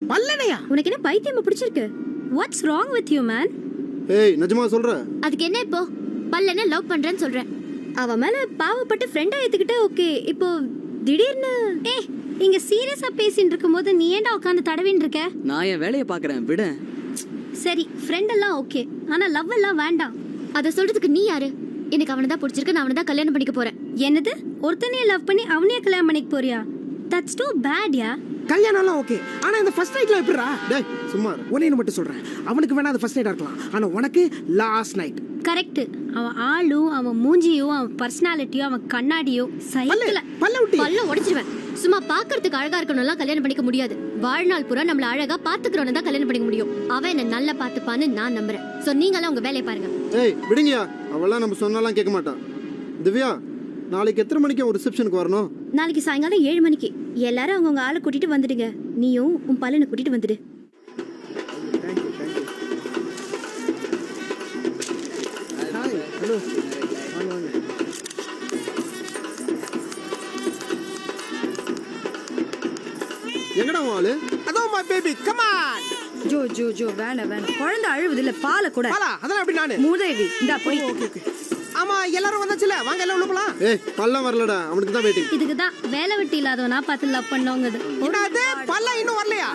பல்லனையா? உனக்கு என்ன பைத்தியமா பிடிச்சிருக்கு? What's wrong with you man? ஏய் நிஜமா சொல்ற? அதுக்கு என்ன இப்போ? பல்லனை லவ் பண்றேன்னு சொல்றேன். அவ மேல பாவப்பட்டு ஃப்ரெண்டா ஏத்துக்கிட்ட ஓகே. இப்போ திடீர்னு இங்க சீரியஸா பேசிட்டு இருக்கும்போது நீ ஏன்டா உட்காந்து தடவின்னு இருக்க? நான் என் வேலையை பாக்குறேன், விட. சரி ஃப்ரெண்ட் எல்லாம் ஓகே, ஆனா லவ் எல்லாம் வேண்டாம். அத சொல்றதுக்கு நீ யாரு? எனக்கு அவனை தான் பிடிச்சிருக்கு, நான் அவனை தான் கல்யாணம் பண்ணிக்க போறேன். என்னது? ஒருத்தனையே லவ் பண்ணி அவனையே கல்யாணம் பண்ணிக்க போறியா? தட்ஸ் டூ பேட் யா. கல்யாணம்லாம் ஓகே, ஆனா இந்த ஃபர்ஸ்ட் நைட்ல எப்படிடா? டேய் சும்மா இரு. ஒன்னே மட்டும் சொல்றேன், அவனுக்கு வேணா அது ஃபர்ஸ்ட் நைட்டா இருக்கலாம், ஆனா உனக்கு லாஸ்ட் நைட். கரெக்ட். அவன் ஆளும் அவன் மூஞ்சியும் அவன் பர்சனாலிட்டியும் அவன் கண்ணாடியும் சைக்கிள் பல்ல விட்டு பல்ல உடைச்சிருவேன். சும்மா பாக்குறதுக்கு அழகா இருக்கணும்லாம் கல்யாணம் பண்ணிக்க முடியாது. வாழ்நாள் பூரா நம்மள அழகா பாத்துக்கிறவன தான் கல்யாணம் பண்ணிக்க முடியும். அவன் என்ன நல்லா பாத்துப்பான்னு நான் நம்புறேன். சோ நீங்களாம் உங்க வேலையை பாருங்க. ஏய் விடுங்கயா, அவெல்லாம் நம்ம சொன்னாலாம் கேட்க மாட்டான். திவ்யா, நாளைக்கு எத்தனை மணிக்கு ஒரு ரிசப்ஷனுக்கு வரணும்? நாளைக்கு சாயங்காலம் 7 மணிக்கு. எல்லாரும் அவங்கவுங்க ஆளை கூட்டிட்டு வந்துடுங்க. நீயும் உன் பல்லனை கூட்டிட்டு வந்துடு. ஹலோ, எங்கடா உன் ஆளு? அதோ my baby, come on. Joe Joe Joe வேணாம். குழந்தை அழுவுது இல்ல, பாலை கூட. பாலா, அதெல்லாம் அப்படி நானு. மூதேவி இந்த அப்படி. Okay okay. ஆமா எல்லாரும் வந்தாச்சுல, வாங்க எல்லாம் உள்ள போலாம். ஏய் பல்லம் வரலடா, அவனுக்கு தான் வெயிட்டிங். இதுக்கு தான் வேலை வெட்டி இல்லாதவனா பார்த்து லவ் பண்ணவங்கது. என்னது பல்ல இன்னும் வரலையா?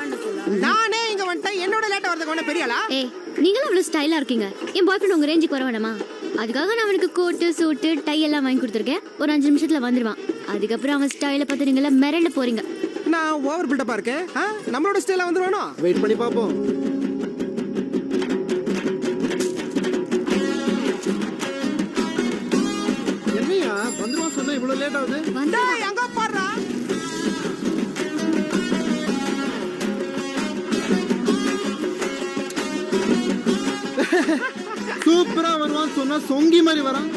நானே இங்க வந்துட்டேன், என்னோட லேட்டா வரதுக்கு ஒண்ணு பெரிய ஆளா? ஏய் நீங்களும் அவ்வளவு ஸ்டைலா இருக்கீங்க. என் பாய் ஃப்ரெண்ட் உங்க ரேஞ்சுக்கு வர வேணாமா? அதுக்காக நான் அவனுக்கு கோட்டு சூட்டு டை எல்லாம் வாங்கி கொடுத்துருக்கேன். ஒரு 5 நிமிஷத்துல வந்துருவான். அதுக்கப்புறம் அவன் ஸ்டைல பார்த்து நீங்கள மிரண்டு போறீங்க. நான் ஓவர் பில்டப்பா இருக்கேன். நம்மளோட ஸ்டைல வந்துருவானோ? வெயிட் பண்ணி பாப்போம். என்னையா வந்துருவான் சொன்னா இவ்வளவு லேட் ஆகுது? டேய் அங்க பாருடா. சூப்பரா வருவான் சொன்னா சொங்கி மாதிரி வரான்.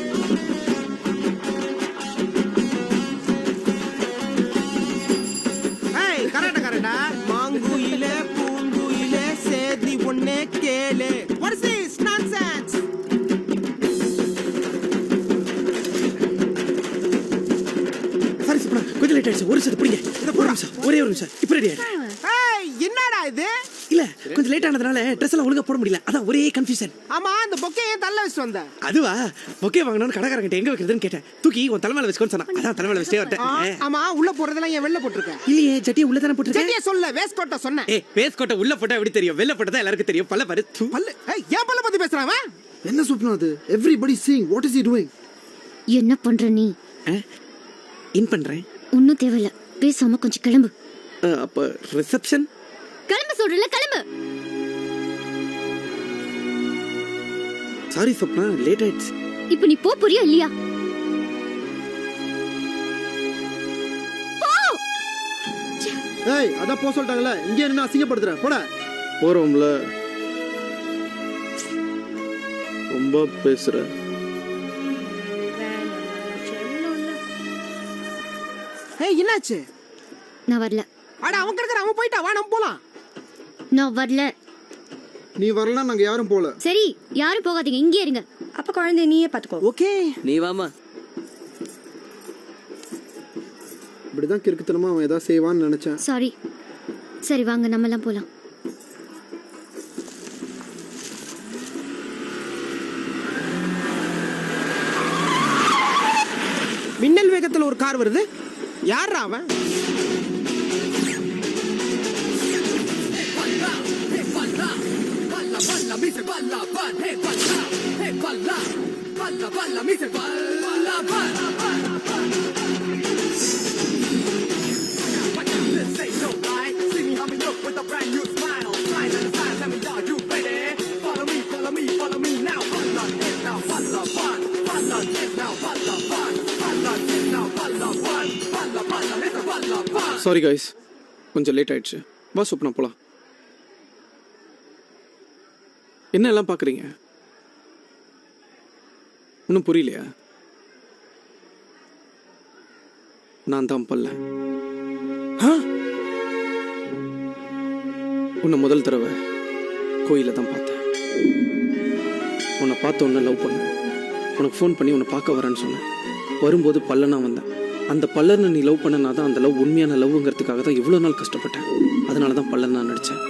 ஏய் கரெக்டா கரெக்டா. மாங்குயிலே பூங்குயிலே சேதி ஒண்ணே கேளு. What is this nonsense? சரி சரி, கொஞ்சம் லேட் ஆயிடுச்சு. ஒரு நிமிஷம் பிடிங்க. ஒரே ஒரு நிமிஷம். இப்போ ரெடி ஆயிடு. ஏய் என்னடா இது? இல்ல கொஞ்சம் லேட் ஆனதுனால Dress எல்லாம் ஒழுங்கா போட முடியல, அதான் ஒரே கன்ஃபியூஷன். ஆமா அந்த பொக்கே ஏன் தள்ள வச்சிட்டு வந்த? அதுவா, பொக்கே வாங்கணும்னு கடைக்காரங்கிட்ட எங்க வைக்கிறதுன்னு கேட்டேன். தூக்கி உன் தலைமையில வச்சுக்கோன்னு சொன்னா, அதான் தலைமையில வச்சிட்டே வரேன். ஆமா உள்ள போறதெல்லாம் ஏன் வெளில போட்டுருக்க? இல்லையே ஜட்டியை உள்ள தான போட்டுருக்க. ஜட்டியை சொல்ல, வேஸ்ட் கோட்டை சொன்னேன். ஏய் வேஸ்ட் கோட்டை உள்ள போட்டா எப்படி தெரியும்? வெளில போட்டா எல்லாருக்கும் தெரியும். பல்ல பாரு. பல்ல ஏய் ஏன் பல்ல பத்தி பேசுறான் அவன்? என்ன சுப்னம் அது? Everybody seeing. What is he doing? என்ன பண்ற நீ? இன் பண்றேன். ஒன்னும் தேவையில்ல, பேசாம கொஞ்சம் கிளம்பு. அப்ப ரிசப்ஷன் கிளம்பு சொல்றல, கிளம்பு. சாரி சுப்னா, லேட் ஆயிடுச்சு. இப்போ நீ போ போறியா இல்லையா? ஏய் அதான் போ சொல்லிட்டாங்கல, இங்க என்ன அசிங்கப்படுத்துற? போடா. போறோம்ல, ரொம்ப பேசுற. ஏய் என்னாச்சு? நான் வரல. அட அவன் கிடக்குற, அவன் போயிட்டா, வா நம்ம போலாம். நான் வரல. நீ வரலனா நாங்க யாரும் போல. சரி யாரும் போகாதீங்க, இங்கே இருங்க. அப்ப குழந்தைய நீயே பாத்துக்கோ. ஓகே நீ வாமா. இப்படிதான் கிறுக்குத்தனமா அவன் ஏதாவது செய்வான்னு நினைச்சேன். சாரி. சரி வாங்க நம்ம எல்லாம் போலாம். மின்னல் வேகத்துல ஒரு கார் வருது. யாரா அவன்? சாரி கைஸ், கொஞ்சம் லேட் ஆயிடுச்சு. வா சுப்னா போலாம். என்ன எல்லாம் பாக்குறீங்க? ஒன்றும் புரியலையா? நான் தான் பல்ல. உன்னை முதல் தடவை கோயில தான் பார்த்தேன். உன்னை பார்த்த உன்னை லவ் பண்ணேன். உனக்கு ஃபோன் பண்ணி உன்னை பார்க்க வரேன்னு சொன்னேன். வரும்போது பல்லனா வந்தேன். அந்த பல்லனை நீ லவ் பண்ணனா தான் அந்த லவ் உண்மையான லவ்ங்கிறதுக்காக தான் இவ்வளோ நாள் கஷ்டப்பட்டேன். அதனால தான் பல்லன் நான் நடித்தேன்.